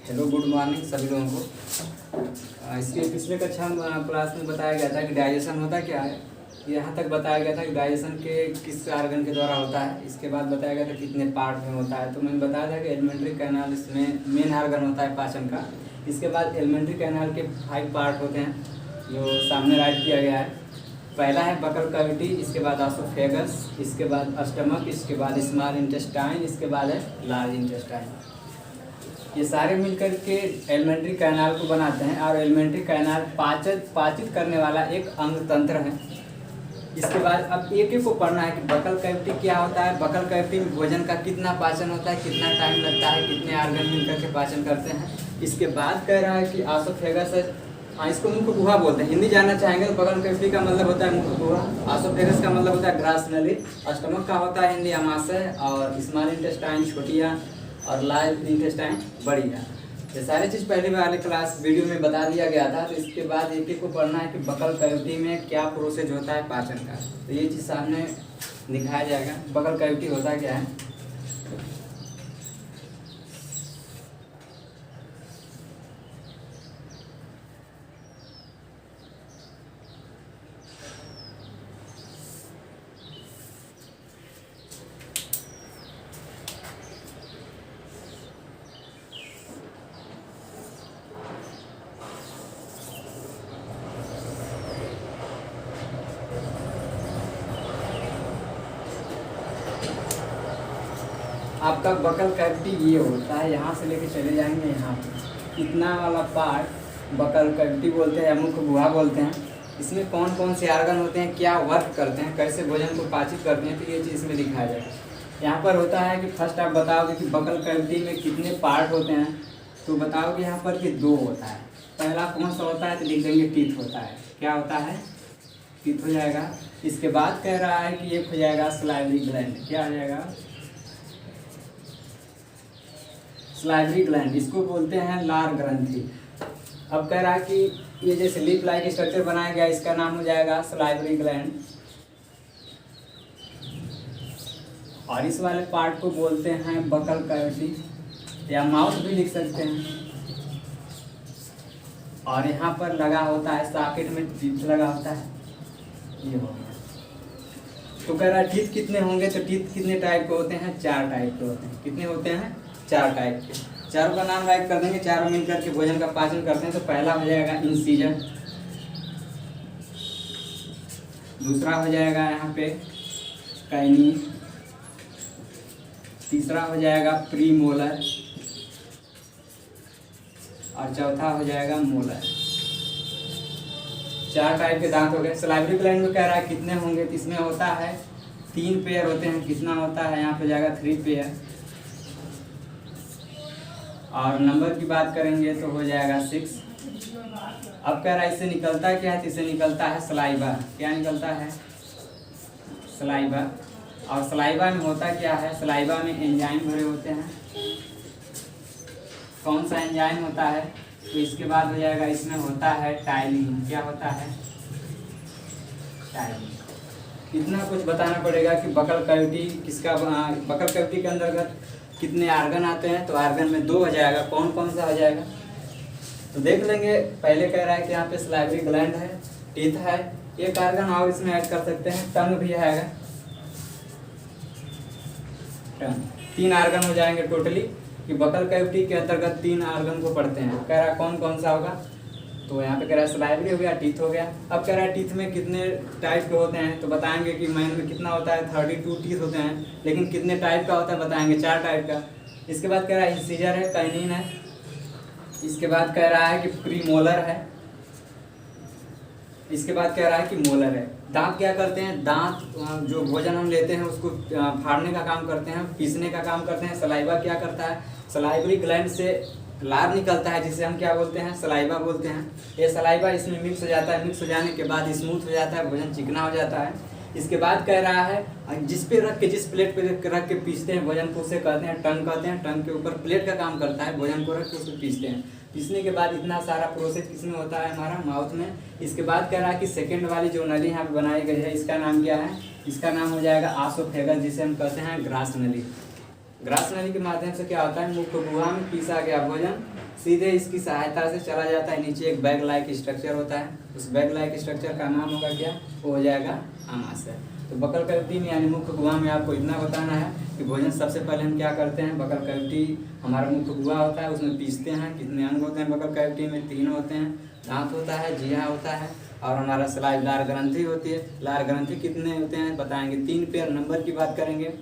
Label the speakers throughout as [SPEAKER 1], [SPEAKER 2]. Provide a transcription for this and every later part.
[SPEAKER 1] Hello good morning सभी लोगों को। इसके पिछले कक्षा क्लास में बताया गया था कि डाइजेशन होता क्या है। यहाँ तक बताया गया था कि डाइजेशन के किस आर्गन के द्वारा होता है। इसके बाद बताया गया था कितने पार्ट में होता है। तो मैंने बताया था कि एलिमेंट्री कैनाल इसमें मेन आर्गन होता है पाचन का। इसके बाद एलिमेंट्री कैनाल के 5 पार्ट होते हैं जो सामने राइट किया गया है। पहला है बकल कैविटी, इसके बाद एसोफेगस, इसके बाद स्टमक, इसके बाद स्मॉल इंटेस्टाइन, इसके बाद है लार्ज इंटेस्टाइन। ये सारे मिलकर के एलिमेंट्री कैनाल को बनाते हैं और एलिमेंट्री कैनाल पाचित करने वाला एक अंग तंत्र है। इसके बाद अब एक एक को पढ़ना है कि बकल कैविटी क्या होता है, बकल कैविटी में भोजन का कितना पाचन होता है, कितना टाइम लगता है, कितने आर्गन मिलकर के पाचन करते हैं। इसके बाद कह रहा है कि एसोफेगस है, इसको मुख गुहा बोलते हैं। हिंदी जानना चाहेंगे तो बकल कैविटी का मतलब होता है मुख गुहा, एसोफेगस का मतलब होता है ग्रास नली, स्टमक का होता है हिंदी आमाशय, और स्मॉल इंटेस्टाइन छोटी आंत, और लार्ज इंटेस्टाइन बड़ी आंत। ये सारी चीज़ पहले वाले क्लास वीडियो में बता दिया गया था। तो इसके बाद एक एक को पढ़ना है कि बकल कैविटी में क्या प्रोसेस होता है पाचन का। तो ये चीज़ सामने दिखाया जाएगा। बकल कैविटी होता क्या है। आपका बकल कैविटी ये होता है, यहाँ से लेके चले जाएंगे यहाँ पे। इतना वाला पार्ट बकल कैविटी बोलते हैं या मुख गुहा बोलते हैं। इसमें कौन कौन से आर्गन होते हैं, क्या वर्क करते हैं, कैसे भोजन को पाचित करते हैं, तो ये चीज़ इसमें दिखाया जाएगा। यहाँ पर होता है कि फर्स्ट आप बताओगे कि बकल कैविटी में कितने पार्ट होते हैं। तो बताओगे यहाँ पर कि 2 होता है। पहला कौन सा होता है तो लिख देंगे टीथ होता है। क्या होता है, टीथ हो जाएगा। इसके बाद कह रहा है कि एक हो जाएगा सलाइवरी ग्लैंड। क्या हो जाएगा, सलाइवरी ग्लैंड, इसको बोलते हैं लार ग्रंथि। अब कह रहा है कि ये जैसे लीफ लाइक स्ट्रक्चर बनाया गया, इसका नाम हो जाएगा सलाइवरी ग्लैंड। और इस वाले पार्ट को बोलते हैं बकल कैविटी या माउथ भी लिख सकते हैं। और यहाँ पर लगा होता है सॉकेट में टीथ लगा होता है, ये हो गया। तो कह रहा है टीथ कितने होंगे, तो टीथ कितने टाइप के होते हैं, 4 टाइप के होते हैं। कितने होते हैं, 4 टाइप के। चारों का नाम राइट कर देंगे। चारों मिलकर के भोजन का पाचन करते हैं। तो पहला हो जाएगा इंसीजर, दूसरा हो जाएगा यहाँ पे कैनी, तीसरा हो जाएगा प्रीमोलर, और चौथा हो जाएगा मोलर। 4 टाइप के दांत हो गए। सलाइवरी ग्लैंड में कह रहा है कितने होंगे, तो इसमें होता है 3 पेयर होते हैं। कितना होता है, यहाँ पे जाएगा 3 पेयर। और नंबर की बात करेंगे तो हो जाएगा 6। अब कह रहा है इससे निकलता क्या है, तो इससे निकलता है सलाइवा। क्या निकलता है, सलाइवा। और सलाइवा में होता क्या है, सलाइवा में एंजाइम भरे होते हैं। कौन सा एंजाइम होता है, तो इसके बाद हो जाएगा इसमें होता है टाइलिन। क्या होता है, टाइलिन। इतना कुछ बताना पड़ेगा कि बकल कैविटी किसका, बकल कैविटी के अंतर्गत कितने आर्गन आते हैं। तो आर्गन में 2 हो जाएगा। कौन कौन सा हो जाएगा, तो देख लेंगे। पहले कह रहा है कि यहाँ पे सलाइवरी ग्लैंड है, टीथ है, एक आर्गन और इसमें ऐड कर सकते हैं, टंग भी आएगा। टंग, 3 आर्गन हो जाएंगे टोटली। कि बकल कैविटी के अंतर्गत 3 आर्गन को पढ़ते हैं। कह रहा है कौन कौन सा होगा, तो यहाँ पे कह रहा है सलाइवरी हो गया, टीथ हो गया। अब कह रहा है टीथ में कितने टाइप के होते हैं, तो बताएंगे कि मैन में कितना होता है, 32 टीथ होते हैं। लेकिन कितने टाइप का होता है बताएंगे, 4 टाइप का। इसके बाद कह रहा है इंसीजर है, कैनिन है। इसके बाद कह रहा है कि प्रीमोलर है। इसके बाद कह रहा है कि मोलर है। दांत क्या करते हैं, दांत जो भोजन हम लेते हैं उसको फाड़ने का काम करते हैं, पीसने का काम करते हैं। सलाइवा क्या करता है, सलाइवरी ग्लैंड से लार निकलता है जिसे हम क्या बोलते हैं, सलाइवा बोलते हैं। ये सलाइवा इसमें मिक्स हो जाता है, मिक्स हो जाने के बाद स्मूथ हो जाता है, भोजन चिकना हो जाता है। इसके बाद कह रहा है जिस पे रख के, जिस प्लेट पे रख के पीसते हैं भोजन को, उसे कहते हैं टंग कहते हैं। टंग के ऊपर प्लेट का काम करता है, भोजन को रख के उसको पीसते हैं। पीसने के बाद इतना सारा प्रोसेस किसमें होता है, हमारा माउथ में। इसके बाद कह रहा है कि सेकेंड वाली जो नली यहाँ पे बनाई गई है, इसका नाम क्या है, इसका नाम हो जाएगा एसोफेगस, जिसे हम कहते हैं ग्रास नली। ग्रास नली के माध्यम से क्या होता है, मुख्य गुहा में पीसा गया भोजन सीधे इसकी सहायता से चला जाता है नीचे। एक बैग लाइक स्ट्रक्चर होता है, उस बैग लाइक स्ट्रक्चर का नाम होगा क्या, वो हो जाएगा आमाशय। तो बकल कैविटी में यानी मुख्य गुहा में आपको इतना बताना है कि भोजन सबसे पहले हम क्या करते हैं, बकल कैविटी हमारा मुख्य गुहा होता है, उसमें पीसते हैं। कितने अंग होते हैं बकल कैविटी में, 3 होते हैं। दांत होता है, जिहा होता है और हमारा स्लाइव लार ग्रंथि होती है। लार ग्रंथि कितने होते हैं बताएंगे, 3 पेयर। नंबर की बात करेंगे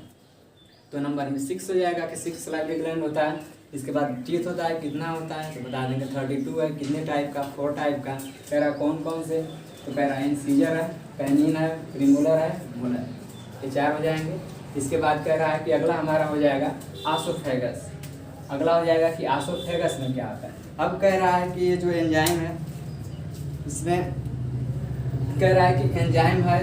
[SPEAKER 1] तो नंबर में 6 हो जाएगा कि 6 स्लाइवरी ग्लैंड होता है। इसके बाद टीथ होता है, कितना होता है तो बता देंगे 32 है। कितने टाइप का, 4 टाइप का। कह रहा कौन कौन से, तो कह रहा इंसीजर है, कैनिन है, प्रीमोलर है, मोलर, ये 4 हो जाएंगे। इसके बाद कह रहा है कि अगला हमारा हो जाएगा आसोफेगस। अगला हो जाएगा कि आसोफेगस में क्या आता है। अब कह रहा है कि ये जो एंजाइम है इसमें कह रहा है कि एंजाइम है,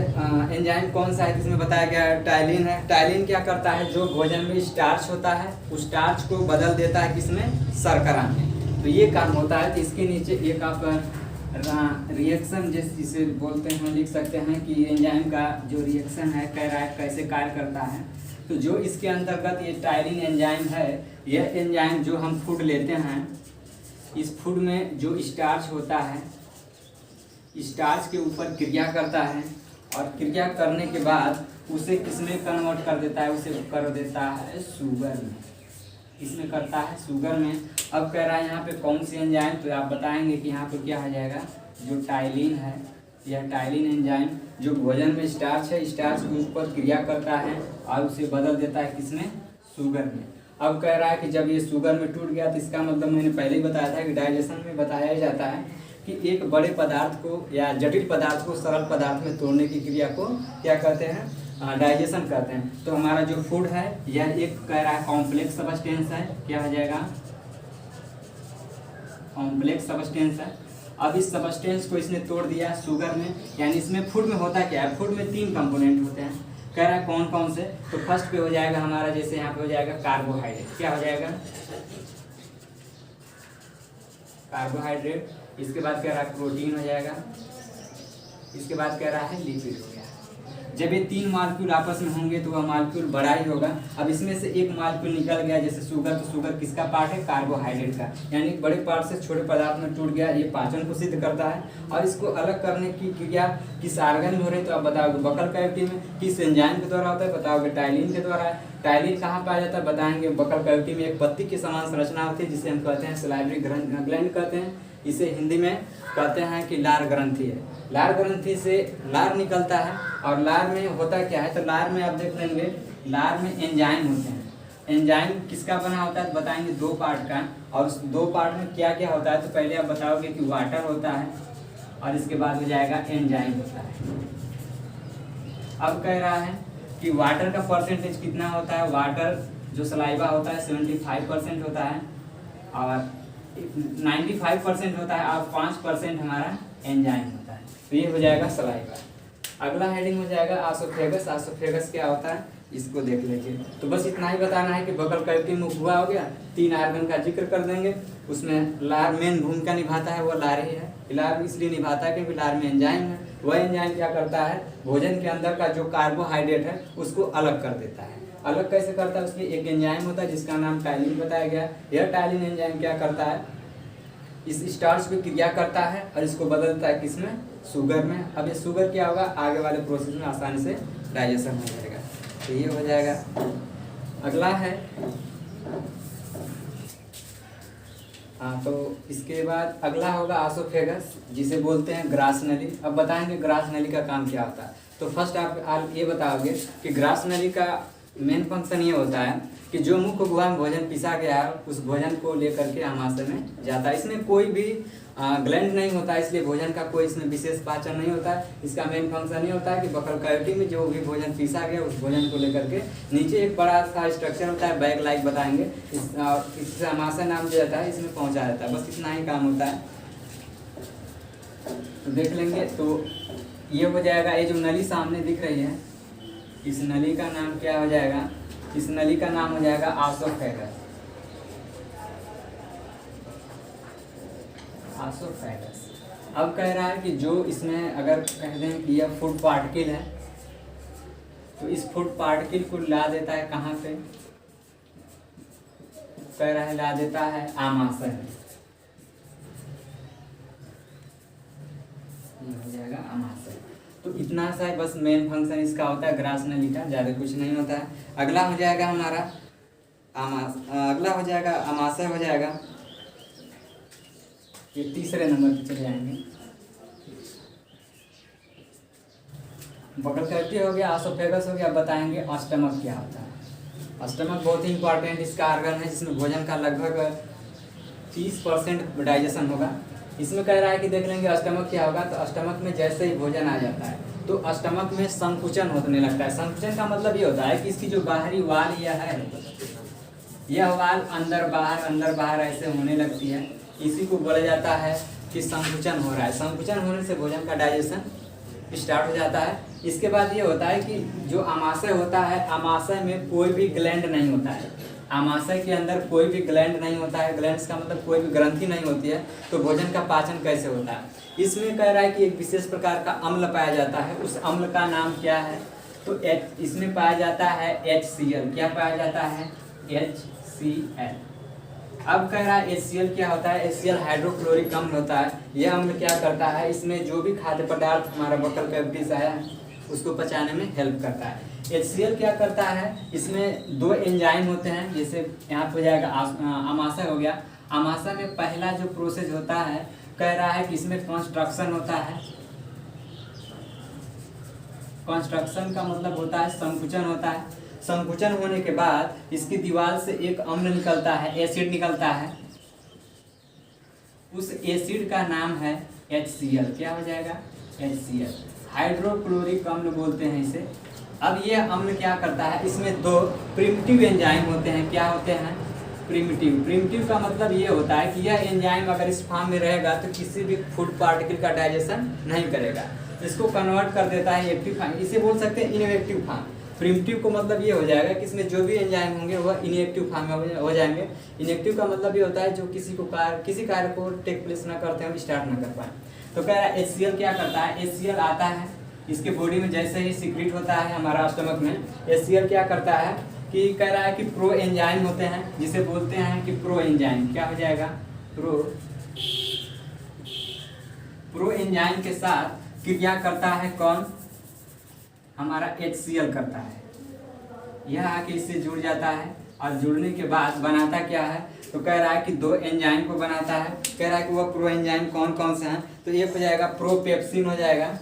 [SPEAKER 1] एंजाइम कौन सा है इसमें बताया गया है, टाइलिन है। टाइलिन क्या करता है, जो भोजन में स्टार्च होता है उस स्टार्च को बदल देता है किसमें, शर्करा में। तो ये काम होता है। तो इसके नीचे एक आप रिएक्शन जिसे बोलते हैं लिख सकते हैं कि एंजाइम का जो रिएक्शन है कह रहा है कैसे कार्य करता है। तो जो इसके अंतर्गत ये टाइलिन एंजाइम है, यह एंजाइम जो हम फूड लेते हैं, इस फूड में जो स्टार्च होता है, स्टार्च के ऊपर क्रिया करता है और क्रिया करने के बाद उसे किसमें कन्वर्ट कर देता है, उसे कर देता है शुगर में। इसमें करता है शुगर में। अब कह रहा है यहाँ पे कौन सी एंजाइम, तो आप बताएंगे कि यहाँ पे क्या हो जाएगा, जो टाइलिन है, यह टाइलिन एंजाइम जो भोजन में स्टार्च है, स्टार्च के ऊपर क्रिया करता है और उसे बदल देता है किसमें, शुगर में। अब कह रहा है कि जब ये शुगर में टूट गया तो इसका मतलब मैंने पहले ही बताया था कि डाइजेशन में बताया जाता है कि एक बड़े पदार्थ को या जटिल पदार्थ को सरल पदार्थ में तोड़ने की क्रिया को क्या कहते हैं, डाइजेशन कहते हैं। तो हमारा जो फूड है यह एक कह रहा है कॉम्प्लेक्स सब्सटेंस है। क्या हो जाएगा, कॉम्प्लेक्स सब्सटेंस है। अब इस सब्सटेंस को इसने तोड़ दिया शुगर में, यानी इसमें फूड में होता क्या है, फूड में 3 कंपोनेंट होते हैं। कह रहा है कौन कौन से, तो फर्स्ट पे हो जाएगा हमारा, जैसे यहाँ पे हो जाएगा कार्बोहाइड्रेट। क्या हो जाएगा, कार्बोहाइड्रेट। इसके बाद कह रहा है प्रोटीन हो जाएगा। इसके बाद कह रहा है लिपिड हो गया। जब ये 3 मालिक्यूल आपस में होंगे तो वह मालिक्यूल बड़ा ही होगा। अब इसमें से एक मालिक्यूल निकल गया जैसे शुगर, तो शुगर किसका पार्ट है, कार्बोहाइड्रेट का। यानी बड़े पार्ट से छोटे पदार्थ में टूट गया, ये पाचन को सिद्ध करता है। और इसको अलग करने की क्रिया किस आर्गन में हो रही है, तो आप बताओगे बकल कैविटी में। किस एंजाइम के द्वारा होता है, बताओगे टाइलिन के द्वारा है। टाइलिन कहाँ पाया जाता है, बताएंगे बकल कैविटी में। एक पत्ती की समान संरचना होती है जिसे हम कहते हैं सलाइवरी ग्लैंड कहते हैं। इसे हिंदी में कहते हैं कि लार ग्रंथि है। लार ग्रंथि से लार निकलता है और लार में होता क्या है, तो लार में आप देख लेंगे, लार में एंजाइम होते हैं। एंजाइम किसका बना होता है, बताएंगे 2 पार्ट का। और उस 2 पार्ट में क्या क्या होता है, तो पहले आप बताओगे कि वाटर होता है और इसके बाद हो जाएगा एंजाइम होता है। अब कह रहा है कि वाटर का परसेंटेज कितना होता है, वाटर जो सलाइवा होता है 75% होता है और 95% होता है और 5% हमारा एंजाइम होता है। तो ये हो जाएगा सलाइवा। अगला हेडिंग हो जाएगा आसोफेगस। आसोफेगस क्या होता है इसको देख लीजिए। तो बस इतना ही बताना है कि बकल कैविटी में हुआ हो गया। 3 आर्गन का जिक्र कर देंगे। उसमें लार मेन भूमिका निभाता है, वो लार ही है। लार इसलिए निभाता है क्योंकि लार में एंजाइम है। वह एंजाइम क्या करता है, भोजन के अंदर का जो कार्बोहाइड्रेट है उसको अलग कर देता है। अलग कैसे करता है, उसमें एक एंजाइम होता है जिसका नाम टाइलिन बताया गया। यह टाइलिन एंजाइम क्या करता है, इस स्टार्च पे क्रिया करता है और इसको बदलता है किसमें, शुगर में। अब ये शुगर क्या होगा, आगे वाले प्रोसेस में आसानी से डाइजेशन हो जाएगा। तो ये हो जाएगा। अगला है तो इसके बाद अगला होगा आसोफेगस, जिसे बोलते हैं ग्रास नली। अब बताएंगे ग्रास नली का काम क्या होता है। तो फर्स्ट आप ये बताओगे कि ग्रास नली का मेन फंक्शन ये होता है कि जो मुख्य गुहा में भोजन पिसा गया है उस भोजन को लेकर के आमाशय में जाता है। इसमें कोई भी ग्लैंड नहीं होता है, इसलिए भोजन का कोई इसमें विशेष पाचन नहीं होता है। इसका मेन फंक्शन ये होता है कि बकल कैविटी में जो भी भोजन पीसा गया उस भोजन को लेकर के नीचे एक बड़ा सा स्ट्रक्चर होता है, बैग लाइक बताएंगे, इससे आमाशय नाम दिया जाता है, इसमें पहुँचा जाता है। बस इतना ही काम होता है। तो देख लेंगे। तो ये हो जाएगा, ये जो नली सामने दिख रही है इस नली का नाम क्या हो जाएगा, इस नली का नाम हो जाएगा आसोफेगस। आसोफेगस। अब कह रहा है कि जो इसमें अगर कह दें कि यह फूड पार्टिकल है तो इस फूड पार्टिकल को ला देता है कहाँ पे, कहला देता है आमाशय। ये हो जाएगा आमाशय। तो इतना सा है बस मेन फंक्शन इसका होता है, ग्रास ने लिखा, ज़्यादा कुछ नहीं होता है। अगला हो जाएगा हमारा अगला हो जाएगा आमाशय हो जाएगा, ये तीसरे नंबर पे चले जाएंगे। बकल कैविटी हो गया, एसोफेगस हो गया, बताएंगे स्टमक क्या होता है। स्टमक बहुत ही इंपॉर्टेंट इसका ऑर्गन है जिसमें भोजन का लगभग 30% डाइजेशन होगा। इसमें कह रहा है कि देख लेंगे स्टमक क्या होगा, तो स्टमक में जैसे ही भोजन आ जाता है तो स्टमक में संकुचन होने लगता है। संकुचन का मतलब ये होता है कि इसकी जो बाहरी वाल यह वाल अंदर बाहर ऐसे होने लगती है, इसी को बोला जाता है कि संकुचन हो रहा है। संकुचन होने से भोजन का डाइजेशन स्टार्ट हो जाता है। इसके बाद ये होता है कि जो आमाशय होता है, आमाशय में कोई भी ग्लैंड नहीं होता है। आमाशय के अंदर कोई भी ग्लैंड नहीं होता है, ग्लैंड्स का मतलब कोई भी ग्रंथि नहीं होती है। तो भोजन का पाचन कैसे होता है, इसमें कह रहा है कि एक विशेष प्रकार का अम्ल पाया जाता है। उस अम्ल का नाम क्या है, तो इसमें पाया जाता है HCl। क्या पाया जाता है, HCl। अब कह रहा है HCl क्या होता है, HCl हाइड्रोक्लोरिक अम्ल होता है। यह अम्ल क्या करता है, इसमें जो भी खाद्य पदार्थ हमारा बकल कैविटी से आया है उसको पचाने में हेल्प करता है। HCl क्या करता है, इसमें 2 एंजाइम होते हैं। जैसे यहाँ पे हो जाएगा आमाशय हो गया। आमाशय में पहला जो प्रोसेस होता है, कह रहा है कि इसमें कंस्ट्रक्शन होता है। कंस्ट्रक्शन का मतलब होता है संकुचन होता है। संकुचन होने के बाद इसकी दीवार से एक अम्ल निकलता है, एसिड निकलता है। उस एसिड का नाम है HCl। क्या हो जाएगा, HCl, हाइड्रोक्लोरिक अम्ल बोलते हैं इसे। अब ये अम्ल क्या करता है, इसमें 2 प्रिमिटिव एंजाइम होते हैं। क्या होते हैं, प्रिमिटिव का मतलब ये होता है कि यह एंजाइम अगर इस फॉर्म में रहेगा तो किसी भी फूड पार्टिकल का डाइजेशन नहीं करेगा, इसको कन्वर्ट कर देता है एक्टिव फॉर्म। इसे बोल सकते हैं इनएक्टिव फॉर्म। प्रिमिटिव को मतलब ये हो जाएगा कि इसमें जो भी एंजाइम होंगे वह इनएक्टिव फॉर्म में हो जाएंगे। इनएक्टिव का मतलब ये होता है जो किसी कार्य को टेक प्लेस ना करते हैं, स्टार्ट ना कर पाए। तो कह रहा है HCl क्या करता है, HCl आता है इसके बॉडी में, जैसे ही सीक्रेट होता है हमारा स्टमक में, HCl क्या करता है कि कह रहा है कि प्रो एंजाइम होते हैं, जिसे बोलते हैं कि प्रो एंजाइम। क्या हो जाएगा, प्रो एंजाइम के साथ क्रिया करता है कौन, हमारा HCl करता है। यह आके इससे जुड़ जाता है और जुड़ने के बाद बनाता क्या है, तो कह रहा है कि 2 एंजाइम को बनाता है। कह रहा है कि वह प्रो एंजाइम कौन कौन से हैं, तो एक हो जाएगा प्रोपेप्सिन हो जाएगा।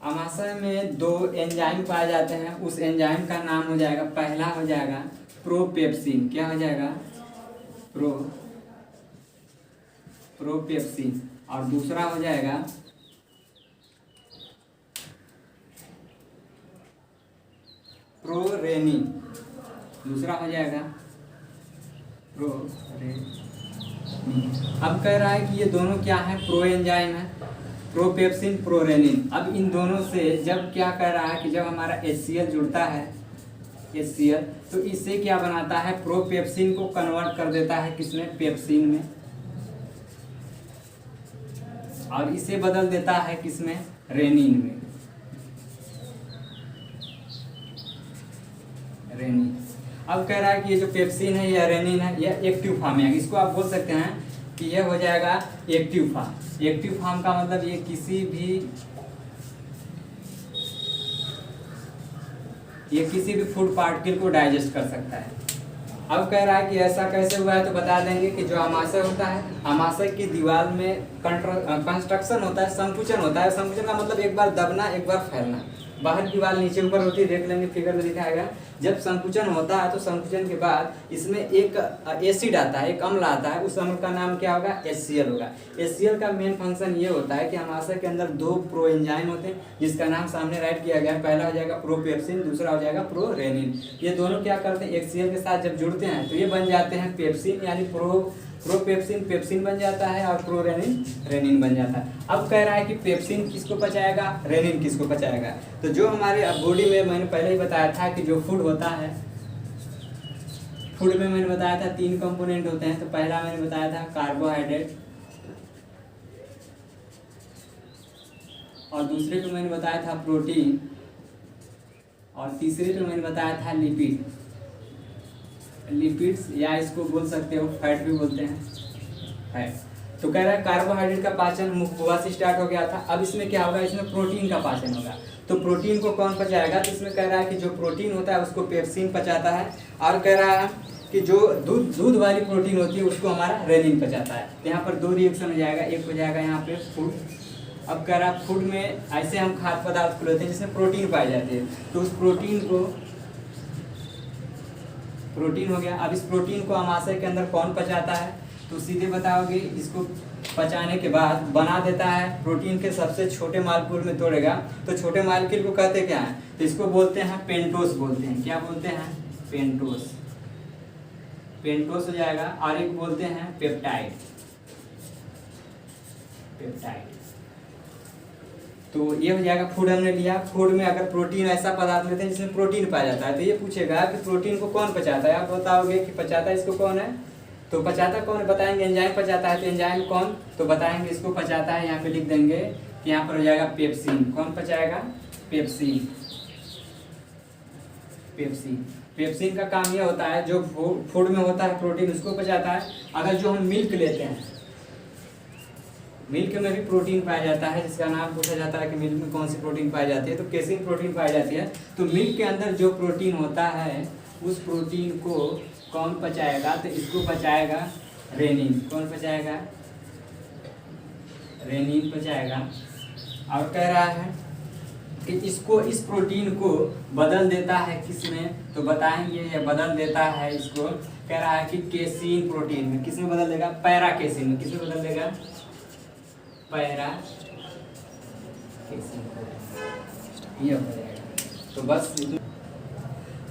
[SPEAKER 1] आमाशय में 2 एंजाइम पाए जाते हैं, उस एंजाइम का नाम हो जाएगा, पहला हो जाएगा प्रोपेप्सिन। क्या हो जाएगा, प्रोपेप्सिन। और दूसरा हो जाएगा प्रोरेनिन। दूसरा हो जाएगा प्रोरेनिन। अब कह रहा है कि ये दोनों क्या है, प्रो एंजाइम है, प्रोपेप्सिन प्रोरेनिन। अब इन दोनों से जब क्या कह रहा है कि जब हमारा HCl जुड़ता है, HCl, तो इससे क्या बनाता है, प्रोपेप्सिन को कन्वर्ट कर देता है किसमें, पेप्सिन में, और इसे बदल देता है किसमें, रेनिन में, रेनिन। अब कह रहा है कि ये जो पेप्सिन है या रेनिन है, यह एक्टिव फॉर्म है। इसको आप बोल सकते हैं कि यह हो जाएगा एक्टिव फॉर्म। एक्टिव फॉर्म का मतलब ये किसी भी फूड पार्टिकल को डाइजेस्ट कर सकता है। अब कह रहा है कि ऐसा कैसे हुआ है, तो बता देंगे कि जो आमाशय होता है, आमाशय की दीवार में कंस्ट्रक्शन होता है, संकुचन होता है। संकुचन का मतलब एक बार दबना, एक बार फैलना। बाहर की दीवार नीचे ऊपर होती है, देख लेंगे फिगर में दिखाएगा। जब संकुचन होता है तो संकुचन के बाद इसमें एक एसिड आता है, एक अम्ल आता है। उस अम्ल का नाम क्या होगा, HCl होगा। HCl का मेन फंक्शन ये होता है कि आमाशय के अंदर 2 प्रो एंजाइम होते हैं, जिसका नाम सामने राइट किया गया है। पहला हो जाएगा प्रोपेप्सिन, दूसरा हो जाएगा प्रोरेनिन। ये दोनों क्या करते हैं, HCl के साथ जब जुड़ते हैं तो ये बन जाते हैं पेप्सिन, यानी प्रोपेप्सिन पेप्सिन बन जाता है और प्रोरेनिन रेनिन बन जाता है। अब कह रहा है कि पेप्सिन किसको पचाएगा, रेनिन किसको पचाएगा। तो जो हमारे बॉडी में मैंने पहले ही बताया था कि जो फूड होता है, फूड में मैंने बताया था 3 कंपोनेंट होते हैं। तो पहला मैंने बताया था कार्बोहाइड्रेट, और दूसरे को मैंने बताया था प्रोटीन, और तीसरे पे मैंने बताया था लिपिड, लिपिड्स या इसको बोल सकते हो फैट भी बोलते हैं, फैट। तो कह रहा है कार्बोहाइड्रेट का पाचन मुखबुआ से स्टार्ट हो गया था, अब इसमें क्या होगा, इसमें प्रोटीन का पाचन होगा। तो प्रोटीन को कौन पचाएगा, तो इसमें कह रहा है कि जो प्रोटीन होता है उसको पेप्सिन पचाता है, और कह रहा है कि जो दूध वाली प्रोटीन होती है उसको हमारा रेनिन पचाता है। तो यहाँ पर दो रिएक्शन हो जाएगा, एक हो जाएगा यहाँ पे फूड। अब कह रहा है फूड में ऐसे हम खाद्य पदार्थ को लेते हैं जिसमें प्रोटीन पाई जाती है, तो उस प्रोटीन को, प्रोटीन हो गया। अब इस प्रोटीन को आमाशय के अंदर कौन पचाता है, तो सीधे बताओगे इसको पचाने के बाद बना देता है, प्रोटीन के सबसे छोटे मालिक्यूल में तोड़ेगा। तो छोटे मालिक्यूल को कहते क्या है, तो इसको बोलते हैं पेंटोस बोलते हैं। क्या बोलते हैं, पेंटोस, पेंटोस हो जाएगा। और एक बोलते हैं पेप्टाइड, पेप्टाइड। तो ये हो जाएगा फूड हमने लिया। फूड में अगर प्रोटीन ऐसा पदार्थ लेते हैं जिसमें प्रोटीन पाया जाता है, तो ये पूछेगा कि प्रोटीन को कौन पचाता है। आप बताओगे कि पचाता है इसको कौन है, तो पचाता कौन है, बताएंगे एंजाइम पचाता है। तो एंजाइम कौन, तो बताएंगे इसको पचाता है, यहाँ पे लिख देंगे कि यहाँ पर हो जाएगा पेप्सिन। कौन पचाएगा, पेप्सिन, पेप्सिन। पेप्सिन का काम यह होता है जो फूड में होता है प्रोटीन उसको पचाता है। अगर जो हम मिल्क लेते हैं, मिल्क में भी प्रोटीन पाया जाता है, जिसका नाम पूछा जाता है कि मिल्क में कौन सी प्रोटीन पाई जाती है, तो केसिन प्रोटीन पाई जाती है। तो मिल्क के अंदर जो प्रोटीन होता है उस प्रोटीन को कौन पचाएगा, तो इसको पचाएगा रेनिन। कौन पचाएगा, रेनिन पचाएगा। और कह रहा है कि इसको, इस प्रोटीन को बदल देता है किसमें, तो बताएंगे ये बदल देता है इसको, कह रहा है कि केसिन प्रोटीन में। किसमें बदल देगा, पैरा केसिन में। किसमें बदल देगा, पैरा केसिन प्रोटीन, ये हो जाएगा। तो बस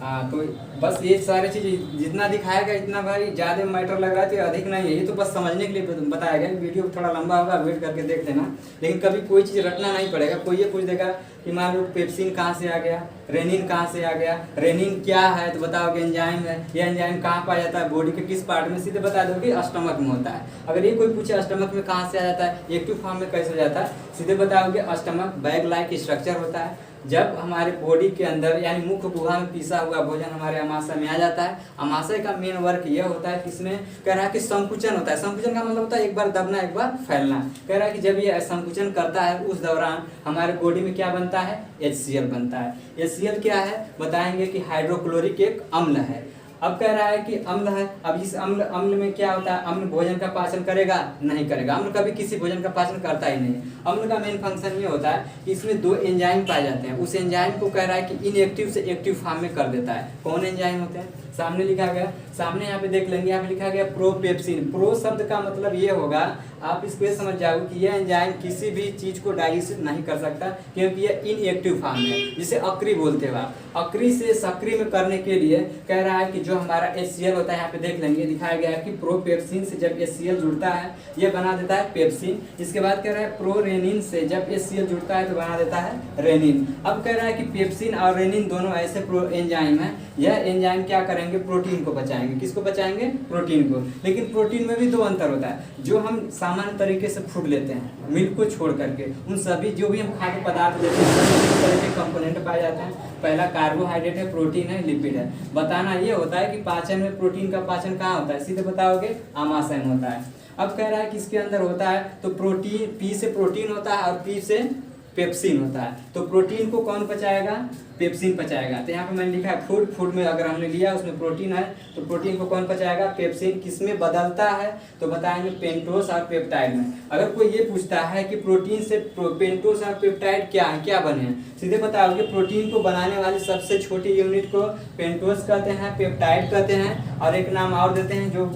[SPEAKER 1] हाँ, तो बस ये सारी चीज़ जितना दिखाया गया इतना भाई ज़्यादा मैटर लग रहा है, तो अधिक नहीं है। ये तो बस समझने के लिए बताया गया। वीडियो थोड़ा लंबा होगा, वेट करके देख लेना। लेकिन कभी कोई चीज़ रटना नहीं पड़ेगा। कोई ये पूछ देगा कि मान लो पेप्सिन कहाँ से आ गया, रेनिन कहाँ से आ गया, रेनिन क्या है, तो बताओगे एंजाइम है। ये एंजाइम कहाँ पाया जाता है, बॉडी के किस पार्ट में, सीधे बता दो कि स्टमक में होता है। अगर ये कोई पूछे स्टमक में कहाँ से आ जाता है, एक्टिव फॉर्म में कैसे जाता है, सीधे बताओगे स्टमक बैग लाइक स्ट्रक्चर होता है। जब हमारे बॉडी के अंदर यानी मुख गुहा में पीसा हुआ भोजन हमारे आमाशय में आ जाता है। आमाशय का मेन वर्क यह होता है कि इसमें कह रहा है कि संकुचन होता है। संकुचन का मतलब होता है एक बार दबना एक बार फैलना। कह रहा है कि जब ये संकुचन करता है उस दौरान हमारे बॉडी में क्या बनता है, HCl बनता है। HCl क्या है, बताएंगे कि हाइड्रोक्लोरिक एक अम्ल है। अब कह रहा है कि अम्ल है। अब इस अम्ल में क्या होता है, अम्ल भोजन का पाचन करेगा, नहीं करेगा। अम्ल कभी किसी भोजन का पाचन करता ही नहीं। अम्ल का मेन फंक्शन ये होता है कि इसमें दो एंजाइम पाए जाते हैं। उस एंजाइम को कह रहा है कि इनएक्टिव से एक्टिव फॉर्म में कर देता है। कौन एंजाइम होते हैं, सामने लिखा गया, सामने यहाँ पे देख लेंगे। यहाँ पे लिखा गया प्रोपेप्सिन। प्रो शब्द का मतलब ये होगा, आप इसको ये समझ जाओगे कि यह एंजाइम किसी भी चीज को डाइजेस्ट नहीं कर सकता, क्योंकि यह इनएक्टिव फॉर्म है, जिसे अक्रिय बोलते हैं। अक्रिय से सक्रिय में करने के लिए कह रहा है कि जो हमारा HCl होता है, यहाँ पे देख लेंगे दिखाया गया है कि प्रोपेप्सिन से जब HCl जुड़ता है ये बना देता है पेप्सिन। इसके बाद कह रहा है प्रोरेनिन से जब HCl जुड़ता है तो बना देता है रेनिन। अब कह रहा है कि पेप्सिन और रेनिन दोनों ऐसे एंजाइम है। यह एंजाइम क्या करेंगे, प्रोटीन को बचाएंगे। किसको बचाएंगे, प्रोटीन को। लेकिन प्रोटीन में भी दो अंतर होता है। जो हम सामान्य तरीके से फूड लेते हैं मिल्क को छोड़ करके, उन सभी जो भी हम खाद्य पदार्थ लेते हैं इस तरह के कंपोनेंट पाए जाते हैं। पहला कार्बोहाइड्रेट है, प्रोटीन है, लिपिड है। बताना ये होता है कि पाचन में प्रोटीन का पाचन कहाँ होता है, सीधे बताओगे आमाशय में होता है। अब कह रहा है कि इसके अंदर होता है तो प्रोटीन, पी से प्रोटीन होता है और पी से पेप्सिन होता है। तो प्रोटीन को कौन पचाएगा, पेप्सिन पचाएगा। तो यहाँ पे मैंने लिखा है फूड, फूड में अगर हमने लिया उसमें प्रोटीन है तो प्रोटीन को कौन पचाएगा, पेप्सिन। किसमें बदलता है, तो बताएंगे पेंटोस और पेप्टाइड में। अगर कोई ये पूछता है कि प्रोटीन से पेंटोस और पेप्टाइड क्या है, क्या बने हैं, सीधे बताओगे प्रोटीन को बनाने वाली सबसे छोटी यूनिट को पेंटोस कहते हैं, पेप्टाइड कहते हैं, और एक नाम और देते हैं जो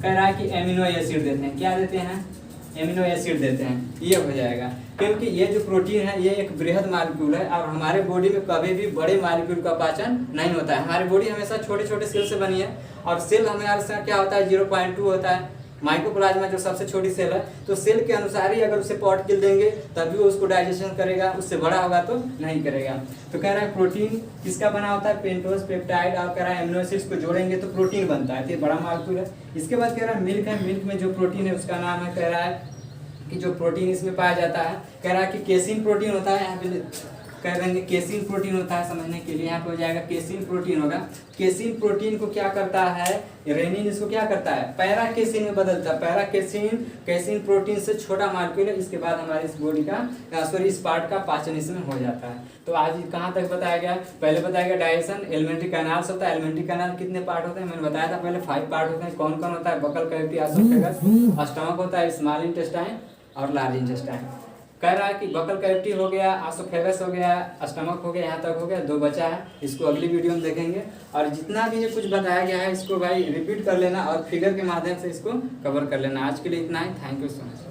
[SPEAKER 1] कह रहा है कि एमिनो एसिड देते हैं। क्या देते हैं, एमिनो एसिड देते हैं। ये हो जाएगा, क्योंकि ये जो प्रोटीन है ये एक बृहद मालिक्यूल है और हमारे बॉडी में कभी भी बड़े मालिक्यूल का पाचन नहीं होता है। हमारी बॉडी हमेशा छोटे छोटे सेल से बनी है और सेल हमारे साथ क्या होता है 0.2 होता है। माइक्रोप्लाज्मा जो सबसे छोटी सेल है, तो सेल के अनुसार ही अगर उसे पॉट किल देंगे तभी वो उसको डाइजेशन करेगा, उससे बड़ा होगा तो नहीं करेगा। तो कह रहा है प्रोटीन किसका बना होता है, पेंटोस, पेप्टाइड, और कह रहा है एमिनो एसिड्स को जोड़ेंगे तो प्रोटीन बनता है। तो ये बड़ा मालिक्यूल है। इसके बाद कह रहा है मिल्क है, मिल्क में जो प्रोटीन है उसका नाम है, कह रहा है कि जो प्रोटीन इसमें पाया जाता है, कह रहा है कि केसिन प्रोटीन होता है। यहाँ पे कह देंगे केसिन प्रोटीन होता है, समझने के लिए यहाँ पे हो जाएगा केसिन प्रोटीन होगा। केसिन प्रोटीन को क्या करता है, रेनिन इसको क्या करता है, पैरा केसिन में बदलता है। पैरा केसिन केसिन प्रोटीन से छोटा मालिक्यूल है, इसके बाद हमारे इस बॉडी का इस पार्ट का पाचन इसमें हो जाता है। तो आज कहाँ तक बताया गया, पहले बताया गया डाइजेशन एलिमेंट्री कैनाल्स होता है। एलिमेंट्री कैनाल कितने पार्ट होते हैं, मैंने बताया था पहले 5 पार्ट होते हैं। कौन कौन होता है, बकल कैविटी, एसोफेगस, स्टमक होता है, स्मॉल इंटेस्टाइन और लार्ज इंटेस्टाइन। कह रहा है कि बकल कैविटी हो गया, एसोफेगस हो गया, स्टमक हो गया, यहाँ तक हो गया, 2 बचा है। इसको अगली वीडियो में देखेंगे। और जितना भी ये कुछ बताया गया है इसको भाई रिपीट कर लेना और फिगर के माध्यम से इसको कवर कर लेना। आज के लिए इतना ही, थैंक यू सो मच।